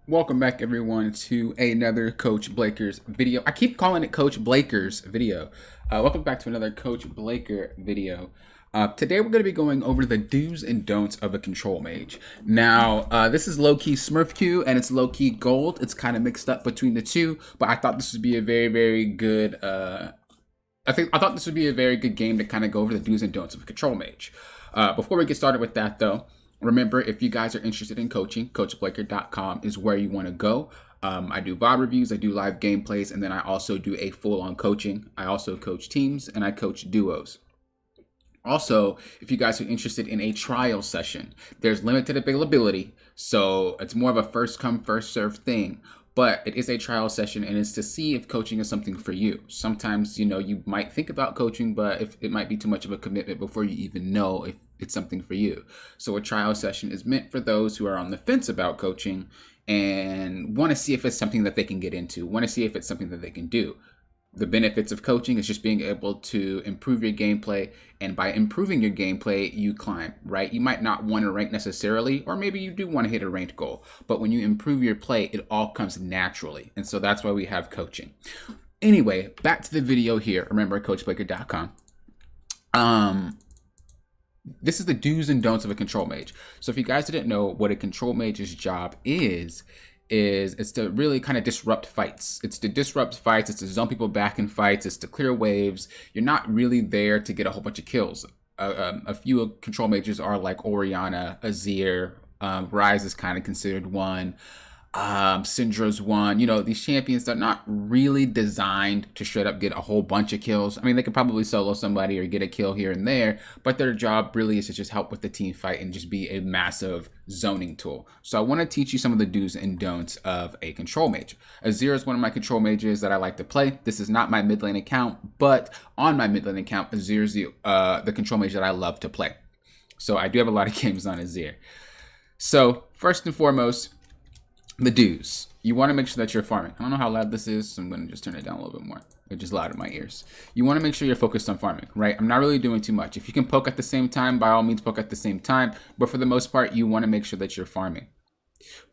Welcome back, everyone, to another Coach Blaker's video. I keep calling it Coach Blaker's video. Welcome back to another Coach Blaker video. Today we're going to be going over the do's and don'ts of a control mage. Now, this is low-key Smurf Q and it's low-key gold. It's kind of mixed up between the two, but I thought this would be a very good I thought this would be a very good game to kind of go over the do's and don'ts of a control mage. Before we get started with that, though, remember, if you guys are interested in coaching, coachblaker.com is where you want to go. I do VOD reviews, I do live gameplays, and then I also do a full-on coaching. I also coach teams, and I coach duos. Also, if you guys are interested in a trial session, there's limited availability, so it's more of a first-come, first-served thing. But it is a trial session, and it's to see if coaching is something for you. Sometimes, you might think about coaching, but if it might be too much of a commitment before you even know if it's something for you. So a trial session is meant for those who are on the fence about coaching and want to see if it's something that they can get into, want to see if it's something that they can do. The benefits of coaching is just being able to improve your gameplay, and by improving your gameplay, you climb, right? You might not want to rank necessarily, or maybe you do want to hit a ranked goal, but when you improve your play, it all comes naturally, and so that's why we have coaching. Anyway, back to the video here. Remember, coachblaker.com. This is the do's and don'ts of a control mage. So if you guys didn't know what a control mage's job is it's to really kind of disrupt fights. It's to disrupt fights. It's to zone people back in fights. It's to clear waves. You're not really there to get a whole bunch of kills. A few control mages are like Orianna, Azir, Ryze is kind of considered one. Syndra's one. These champions are not really designed to straight up get a whole bunch of kills. I mean, they could probably solo somebody or get a kill here and there, but their job really is to just help with the team fight and just be a massive zoning tool. So I want to teach you some of the do's and don'ts of a control mage. Azir is one of my control mages that I like to play. This is not my mid lane account, but on my mid lane account, Azir is the control mage that I love to play. So I do have a lot of games on Azir. So first and foremost, the do's. You want to make sure that you're farming. I don't know how loud this is, so I'm going to just turn it down a little bit more. It's just loud in my ears. You want to make sure you're focused on farming, right? I'm not really doing too much. If you can poke at the same time, by all means poke at the same time. But for the most part, you want to make sure that you're farming,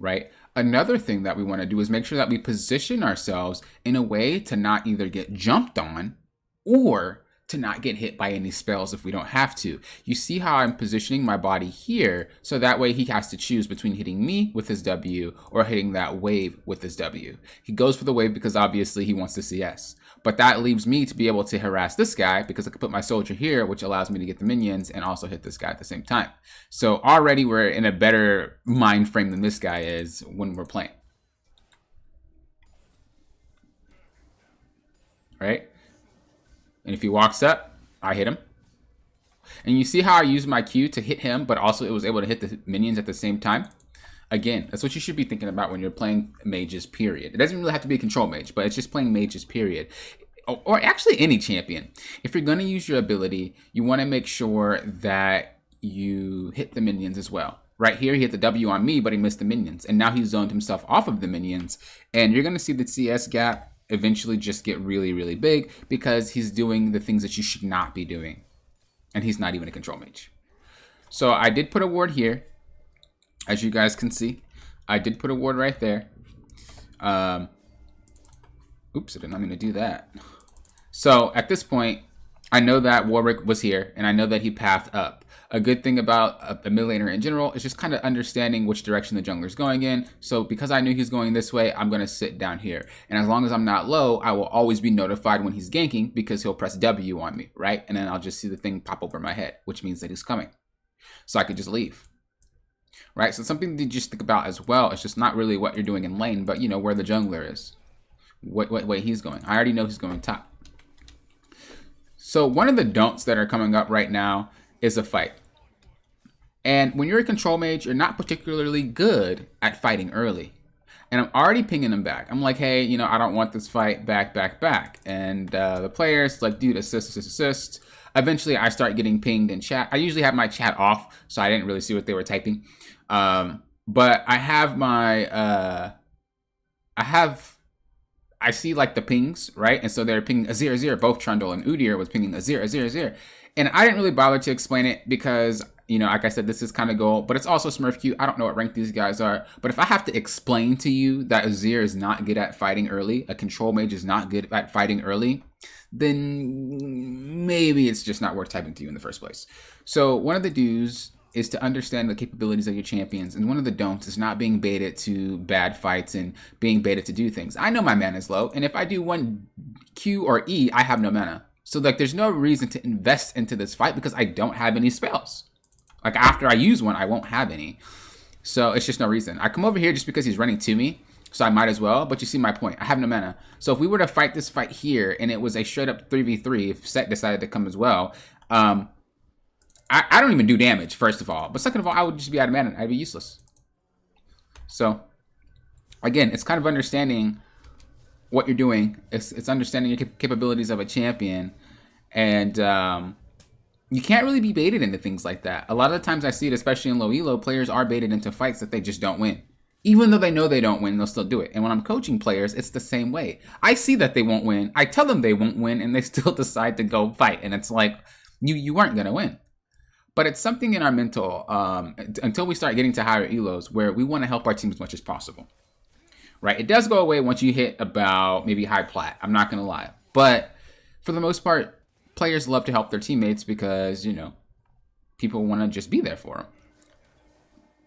right? Another thing that we want to do is make sure that we position ourselves in a way to not either get jumped on or to not get hit by any spells if we don't have to. You see how I'm positioning my body here, so that way he has to choose between hitting me with his W or hitting that wave with his W. He goes for the wave because obviously he wants the CS. But that leaves me to be able to harass this guy because I can put my soldier here, which allows me to get the minions and also hit this guy at the same time. So already we're in a better mind frame than this guy is when we're playing. Right? And if he walks up, I hit him. And you see how I used my Q to hit him, but also it was able to hit the minions at the same time? Again, that's what you should be thinking about when you're playing mages, period. It doesn't really have to be a control mage, but it's just playing mages, period. Or actually any champion. If you're going to use your ability, you want to make sure that you hit the minions as well. Right here, he hit the W on me, but he missed the minions. And now he's zoned himself off of the minions. And you're going to see the CS gap eventually just get really big because he's doing the things that you should not be doing. And he's not even a control mage. So I did put a ward here. As you guys can see, I did put a ward right there. Oops, I did not mean to do that. So at this point, I know that Warwick was here, and I know that he pathed up. A good thing about a mid laner in general is just kind of understanding which direction the jungler is going in. So because I knew he's going this way, I'm going to sit down here. And as long as I'm not low, I will always be notified when he's ganking because he'll press W on me, right? And then I'll just see the thing pop over my head, which means that he's coming. So I could just leave. Right? So something to just think about as well. It's just not really what you're doing in lane, but where the jungler is. What way he's going. I already know he's going top. So one of the don'ts that are coming up right now is a fight. And when you're a control mage, you're not particularly good at fighting early. And I'm already pinging him back. I'm like, hey, I don't want this fight, back. And the player's like, dude, assist. Eventually, I start getting pinged in chat. I usually have my chat off, so I didn't really see what they were typing. But I have my, I see like the pings, right? And so they're pinging Azir. Both Trundle and Udyr was pinging Azir. And I didn't really bother to explain it because You know, like I said, this is kind of gold, but it's also Smurf Q. I don't know what rank these guys are, but if I have to explain to you that Azir is not good at fighting early, a control mage is not good at fighting early, then maybe it's just not worth typing to you in the first place. So one of the do's is to understand the capabilities of your champions, and one of the don'ts is not being baited to bad fights and being baited to do things. I know my mana is low, and if I do one Q or E, I have no mana. So like, there's no reason to invest into this fight because I don't have any spells. Like after I use one, I won't have any. So it's just no reason. I come over here just because he's running to me, so I might as well, but you see my point. I have no mana. So if we were to fight this fight here, and it was a straight up 3v3, if Set decided to come as well, I don't even do damage, first of all. But second of all, I would just be out of mana. I'd be useless. So, again, it's kind of understanding what you're doing. It's understanding your capabilities of a champion. And you can't really be baited into things like that. A lot of the times I see it, especially in low elo, players are baited into fights that they just don't win. Even though they know they don't win, they'll still do it. And when I'm coaching players, it's the same way. I see that they won't win. I tell them they won't win, and they still decide to go fight. And it's like, you weren't going to win. But it's something in our mental, until we start getting to higher elos, where we want to help our team as much as possible. Right? It does go away once you hit about maybe high plat. I'm not going to lie. But for the most part, players love to help their teammates because, you know, people want to just be there for them.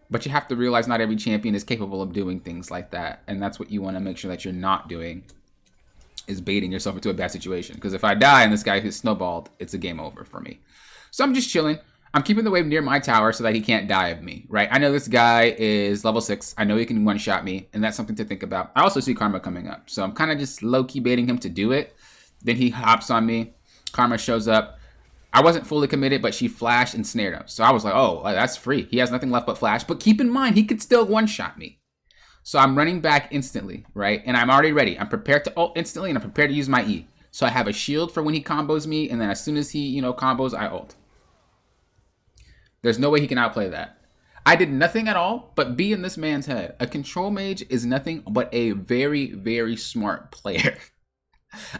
But you have to realize not every champion is capable of doing things like that. And that's what you want to make sure that you're not doing, is baiting yourself into a bad situation. Because if I die and this guy who's snowballed, it's a game over for me. So I'm just chilling. I'm keeping the wave near my tower so that he can't die of me, right? I know this guy is level 6. I know he can one-shot me, and that's something to think about. I also see Karma coming up, so I'm kind of just low-key baiting him to do it. Then he hops on me. Karma shows up. I wasn't fully committed, but she flashed and snared him. So I was like, oh, that's free. He has nothing left but flash. But keep in mind, he could still one-shot me. So I'm running back instantly, right? And I'm already ready. I'm prepared to ult instantly, and I'm prepared to use my E. So I have a shield for when he combos me, and then as soon as he, combos, I ult. There's no way he can outplay that. I did nothing at all but be in this man's head. A control mage is nothing but a very, very smart player.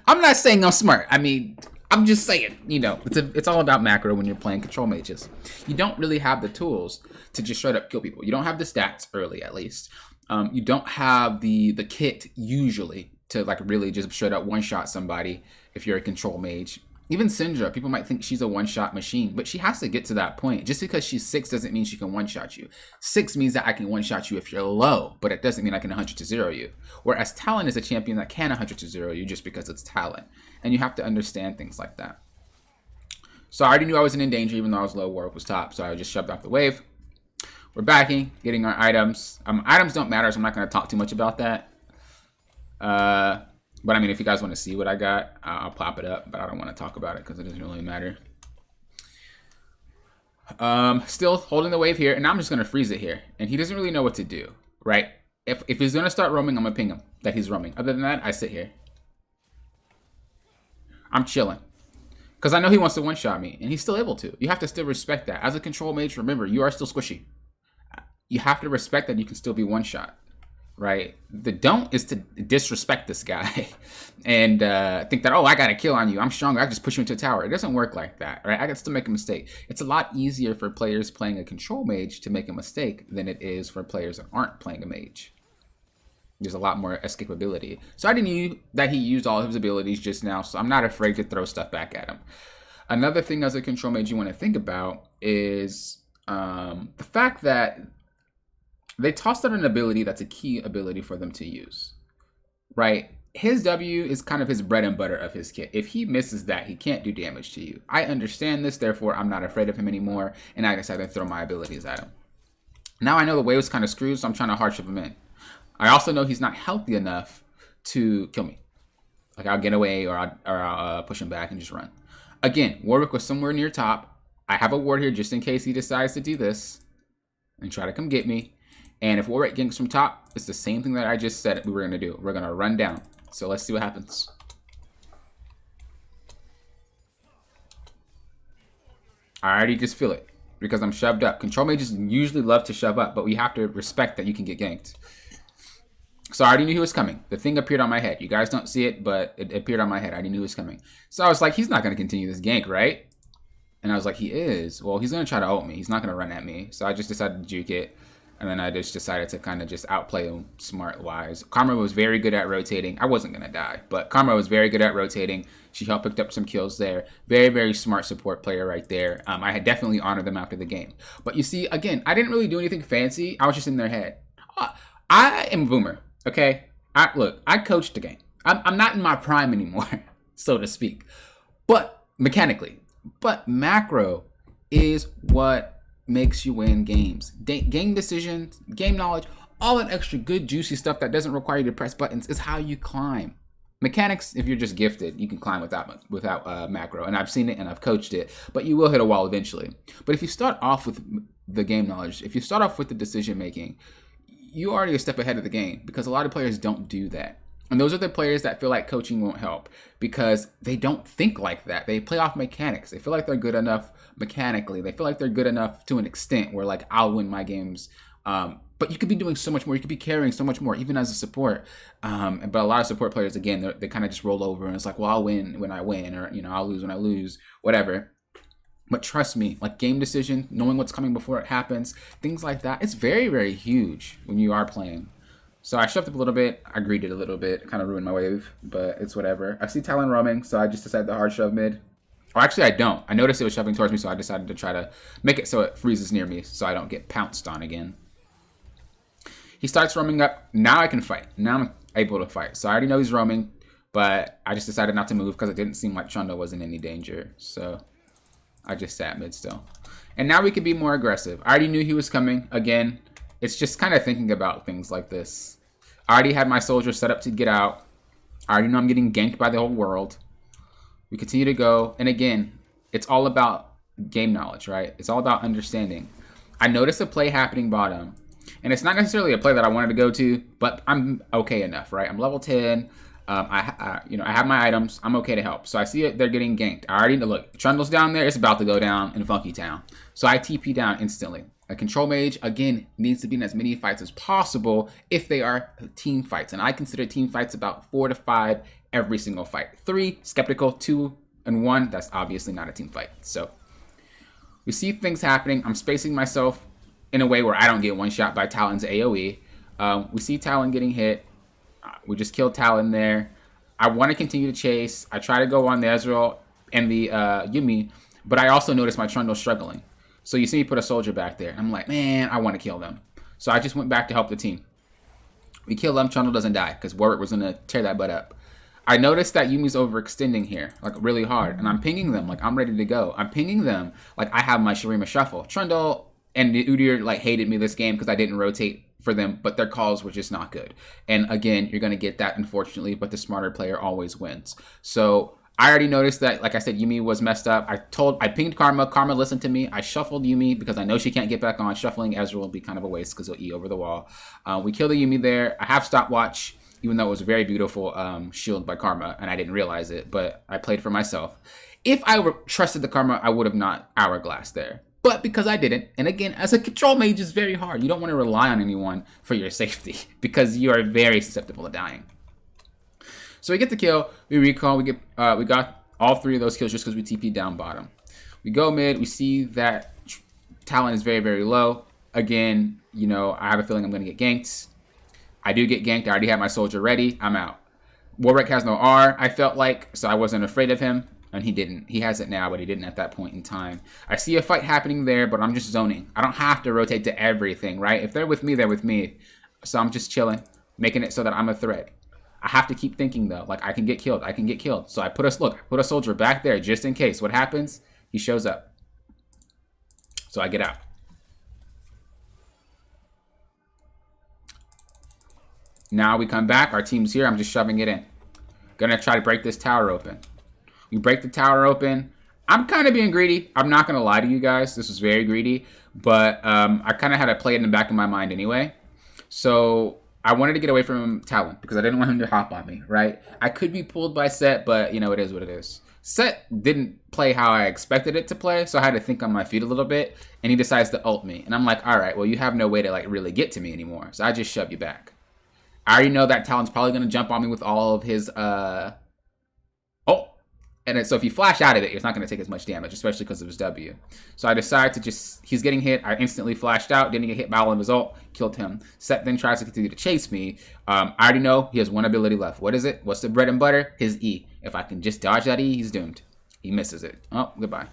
I'm not saying I'm smart. I mean, I'm just saying, it's all about macro when you're playing control mages. You don't really have the tools to just straight up kill people. You don't have the stats early, at least. You don't have the kit usually to like really just straight up one-shot somebody if you're a control mage. Even Syndra, people might think she's a one-shot machine, but she has to get to that point. Just because she's 6 doesn't mean she can one-shot you. 6 means that I can one-shot you if you're low, but it doesn't mean I can 100 to 0 you. Whereas Talon is a champion that can 100 to 0 you just because it's Talon. And you have to understand things like that. So I already knew I wasn't in danger even though I was low, Warwick was top, so I just shoved off the wave. We're backing, getting our items. Items don't matter, so I'm not going to talk too much about that. But I mean, if you guys want to see what I got, I'll pop it up. But I don't want to talk about it because it doesn't really matter. Still holding the wave here, and I'm just going to freeze it here. And he doesn't really know what to do, right? If he's going to start roaming, I'm going to ping him that he's roaming. Other than that, I sit here. I'm chilling. Because I know he wants to one-shot me, and he's still able to. You have to still respect that. As a control mage, remember, you are still squishy. You have to respect that you can still be one-shot. Right? The don't is to disrespect this guy and think that, oh, I got a kill on you. I'm stronger. I just push you into a tower. It doesn't work like that, right? I can still make a mistake. It's a lot easier for players playing a control mage to make a mistake than it is for players that aren't playing a mage. There's a lot more escapability. So I knew that he used all of his abilities just now, so I'm not afraid to throw stuff back at him. Another thing as a control mage you want to think about is the fact that they tossed out an ability that's a key ability for them to use, right? His W is kind of his bread and butter of his kit. If he misses that, he can't do damage to you. I understand this, therefore I'm not afraid of him anymore, and I decided to throw my abilities at him. Now I know the wave's kind of screwed, so I'm trying to hardship him in. I also know he's not healthy enough to kill me. Like I'll get away or I'll push him back and just run. Again, Warwick was somewhere near top. I have a ward here just in case he decides to do this and try to come get me. And if Warwick ganks from top, it's the same thing that I just said we were going to do. We're going to run down. So let's see what happens. I already just feel it because I'm shoved up. Control mages usually love to shove up, but we have to respect that you can get ganked. So I already knew he was coming. The thing appeared on my head. You guys don't see it, but it appeared on my head. I already knew he was coming. So I was like, he's not going to continue this gank, right? And I was like, he is? Well, he's going to try to ult me. He's not going to run at me. So I just decided to juke it. And then I just decided to kind of just outplay him smart-wise. Karma was very good at rotating. I wasn't going to die, but Karma was very good at rotating. She helped pick up some kills there. Very, very smart support player right there. I had definitely honored them after the game. But you see, again, I didn't really do anything fancy. I was just in their head. I am a boomer, okay? Look, I coached the game. I'm not in my prime anymore, so to speak. But mechanically. But macro is what makes you win games. Game decisions, game knowledge, all that extra good juicy stuff that doesn't require you to press buttons is how you climb. Mechanics, if you're just gifted, you can climb without macro, and I've seen it and I've coached it, but you will hit a wall eventually. But if you start off with the game knowledge, if you start off with the decision making, you're already a step ahead of the game, because a lot of players don't do that. And those are the players that feel like coaching won't help, because they don't think like that. They play off mechanics. They feel like they're good enough mechanically. They feel like they're good enough to an extent where, like, I'll win my games. But you could be doing so much more. You could be carrying so much more, even as a support. But a lot of support players, again, they kind of just roll over and it's like, well, I'll win when I win, or, you know, I'll lose when I lose, whatever. But trust me, like, game decision, knowing what's coming before it happens, things like that, it's very, very huge when you are playing. So I shoved up a little bit. I greeted a little bit. Kind of ruined my wave, but it's whatever. I see Talon roaming, so I just decided to hard shove mid. Oh, actually, I don't. I noticed it was shoving towards me, so I decided to try to make it so it freezes near me so I don't get pounced on again. He starts roaming up. Now I can fight. Now I'm able to fight. So I already know he's roaming, but I just decided not to move because it didn't seem like Trundle was in any danger. So I just sat mid still. And now we can be more aggressive. I already knew he was coming. Again, it's just kind of thinking about things like this. I already had my soldier set up to get out. I already know I'm getting ganked by the whole world. We continue to go. And again, it's all about game knowledge, right? It's all about understanding. I noticed a play happening bottom. And it's not necessarily a play that I wanted to go to, but I'm okay enough, right? I'm level 10. I have my items. I'm okay to help. So I see it. They're getting ganked. I already know. Look, Trundle's down there. It's about to go down in Funky Town. So I TP down instantly. A control mage, again, needs to be in as many fights as possible if they are team fights. And I consider team fights about 4 to 5 every single fight. 3, skeptical. 2 and 1, that's obviously not a team fight. So we see things happening. I'm spacing myself in a way where I don't get one shot by Talon's AoE. We see Talon getting hit. We just killed Talon there. I want to continue to chase. I try to go on the Ezreal and the Yuumi, but I also notice my Trundle struggling. So you see me put a soldier back there. I'm like, man, I want to kill them. So I just went back to help the team. We kill them. Trundle doesn't die because Warwick was going to tear that butt up. I noticed that Yumi's overextending here, like, really hard. And I'm pinging them like I'm ready to go. I'm pinging them like I have my Shurima Shuffle. Trundle and the Udyr, like, hated me this game because I didn't rotate for them, but their calls were just not good. And again, you're going to get that, unfortunately, but the smarter player always wins. So I already noticed that, like I said, Yuumi was messed up. I pinged Karma. Karma listened to me. I shuffled Yuumi because I know she can't get back on. Shuffling Ezreal will be kind of a waste because he'll E over the wall. We kill the Yuumi there. I have stopwatch, even though it was a very beautiful shield by Karma, and I didn't realize it, but I played for myself. If I trusted the Karma, I would have not hourglass there. But because I didn't, and again, as a control mage, it's very hard. You don't want to rely on anyone for your safety because you are very susceptible to dying. So we get the kill, we recall, we got all 3 of those kills just because we TP'd down bottom. We go mid, we see that Talon is very, very low. Again, you know, I have a feeling I'm going to get ganked. I do get ganked. I already have my soldier ready. I'm out. Warwick has no R, I felt like, so I wasn't afraid of him. And he didn't. He has it now, but he didn't at that point in time. I see a fight happening there, but I'm just zoning. I don't have to rotate to everything, right? If they're with me, they're with me. So I'm just chilling, making it so that I'm a threat. I have to keep thinking, though. Like, I can get killed. I can get killed. So I put a soldier back there just in case. What happens? He shows up. So I get out. Now we come back. Our team's here. I'm just shoving it in. Gonna try to break this tower open. We break the tower open. I'm kind of being greedy. I'm not going to lie to you guys. This was very greedy. But I kind of had to play it in the back of my mind anyway. So I wanted to get away from Talon because I didn't want him to hop on me, right? I could be pulled by Set, but, you know, it is what it is. Set didn't play how I expected it to play, so I had to think on my feet a little bit. And he decides to ult me. And I'm like, all right, well, you have no way to, like, really get to me anymore. So I just shove you back. I already know that Talon's probably going to jump on me with all of his... Oh! And so if you flash out of it, it's not going to take as much damage, especially because of his W. So I decided to just, he's getting hit. I instantly flashed out, didn't get hit by all of his ult, killed him. Set then tries to continue to chase me. I already know he has one ability left. What is it? What's the bread and butter? His E. If I can just dodge that E, he's doomed. He misses it. Oh, goodbye.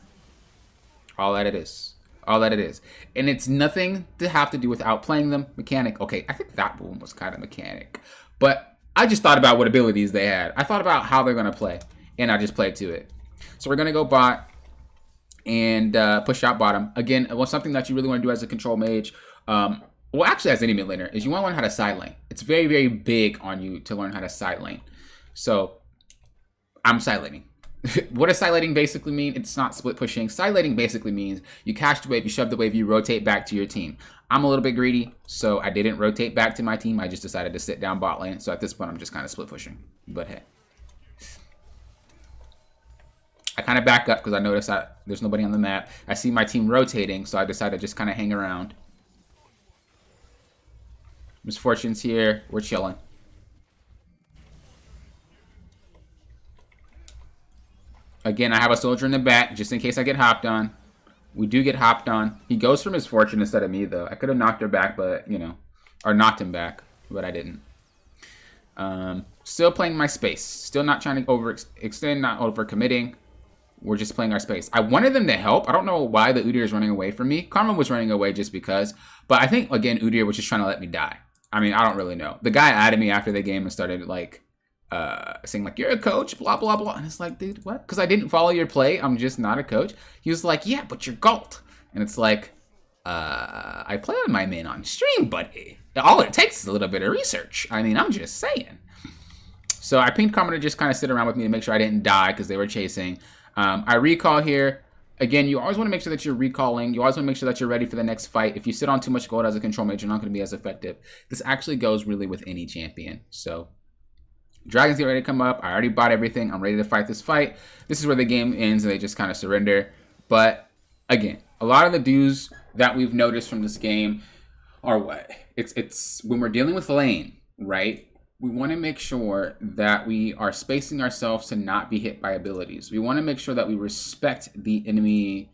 All that it is. All that it is. And it's nothing to have to do with outplaying them. Mechanic. Okay, I think that one was kind of mechanic. But I just thought about what abilities they had. I thought about how they're going to play. And I just played to it. So we're going to go bot and push out bottom. Again, something that you really want to do as a control mage, well, actually as any mid laner, is you want to learn how to side lane. It's very, very big on you to learn how to side lane. So I'm side laning. What does side laning basically mean? It's not split pushing. Side laning basically means you cast the wave, you shove the wave, you rotate back to your team. I'm a little bit greedy, so I didn't rotate back to my team. I just decided to sit down bot lane. So at this point, I'm just kind of split pushing. But hey. I kind of back up because I noticed that there's nobody on the map. I see my team rotating, so I decided to just kind of hang around. Misfortune's here. We're chilling. Again, I have a soldier in the back just in case I get hopped on. We do get hopped on. He goes for Misfortune instead of me, though. I could have knocked her back, but, you know, or knocked him back, but I didn't. Still playing my space. Still not trying to overextend, not overcommitting. We're just playing our space. I wanted them to help. I don't know why the Udyr is running away from me. Karma was running away just because. But I think, again, Udyr was just trying to let me die. I mean, I don't really know. The guy added me after the game and started, like, saying, like, you're a coach, blah, blah, blah. And it's like, dude, what? Because I didn't follow your play. I'm just not a coach. He was like, yeah, but you're gold. And it's like, I play with my men on stream, buddy. All it takes is a little bit of research. I mean, I'm just saying. So I pinged Karma to just kind of sit around with me to make sure I didn't die because they were chasing. I recall here. Again, you always want to make sure that you're recalling. You always want to make sure that you're ready for the next fight. If you sit on too much gold as a control mage, you're not going to be as effective. This actually goes really with any champion. So, dragons get ready to come up. I already bought everything. I'm ready to fight this fight. This is where the game ends and they just kind of surrender. But, again, a lot of the dues that we've noticed from this game are what? It's when we're dealing with lane, right? We want to make sure that we are spacing ourselves to not be hit by abilities. We want to make sure that we respect the enemy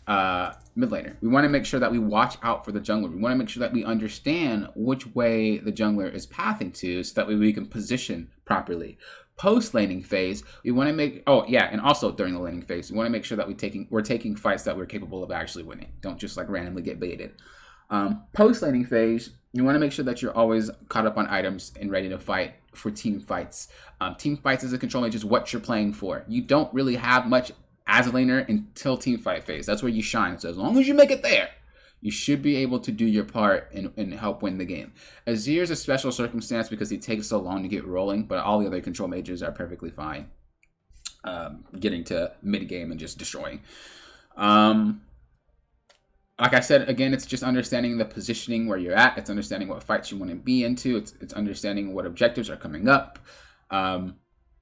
mid laner. We want to make sure that we watch out for the jungler. We want to make sure that we understand which way the jungler is pathing to so that way we can position properly. Post laning phase, we want to make, oh yeah, and also during the laning phase, we want to make sure that we're taking fights that we're capable of actually winning. Don't just like randomly get baited. Post laning phase, you want to make sure that you're always caught up on items and ready to fight for team fights. Team fights as a control mage is what you're playing for. You don't really have much as a laner until team fight phase. That's where you shine. So as long as you make it there, you should be able to do your part and help win the game. Azir is a special circumstance because he takes so long to get rolling, but all the other control mages are perfectly fine getting to mid game and just destroying. Like I said, again, it's just understanding the positioning where you're at. It's understanding what fights you want to be into. It's understanding what objectives are coming up.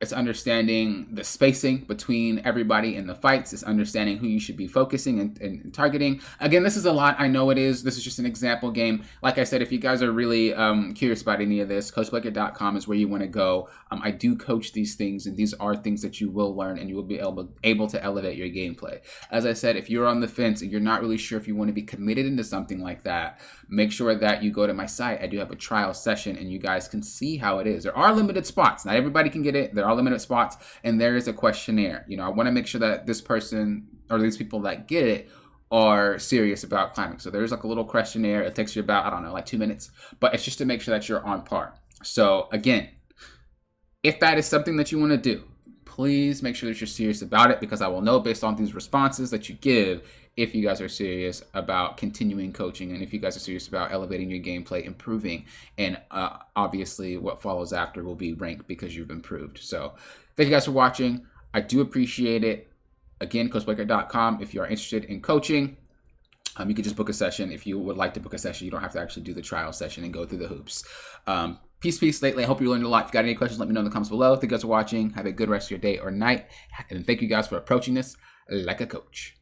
It's understanding the spacing between everybody in the fights. It's understanding who you should be focusing and targeting. Again, this is a lot. I know it is. This is just an example game. Like I said, if you guys are really curious about any of this, CoachBlanket.com is where you want to go. I do coach these things, and these are things that you will learn, and you will be able to elevate your gameplay. As I said, if you're on the fence and you're not really sure if you want to be committed into something like that, make sure that you go to my site. I do have a trial session, and you guys can see how it is. There are limited spots. Not everybody can get it. There are limited spots, and there is a questionnaire. You know, I want to make sure that this person or these people that get it are serious about climbing. So there's like a little questionnaire. It takes you about, I don't know, like 2 minutes, but it's just to make sure that you're on par. So again, if that is something that you want to do, please make sure that you're serious about it, because I will know based on these responses that you give if you guys are serious about continuing coaching and if you guys are serious about elevating your gameplay, improving, and obviously what follows after will be ranked because you've improved. So thank you guys for watching. I do appreciate it. Again, CoachBlanket.com if you are interested in coaching. You can just book a session. If you would like to book a session, you don't have to actually do the trial session and go through the hoops. Peace lately. I hope you learned a lot. If you got any questions, let me know in the comments below. Thank you guys for watching. Have a good rest of your day or night. And thank you guys for approaching this like a coach.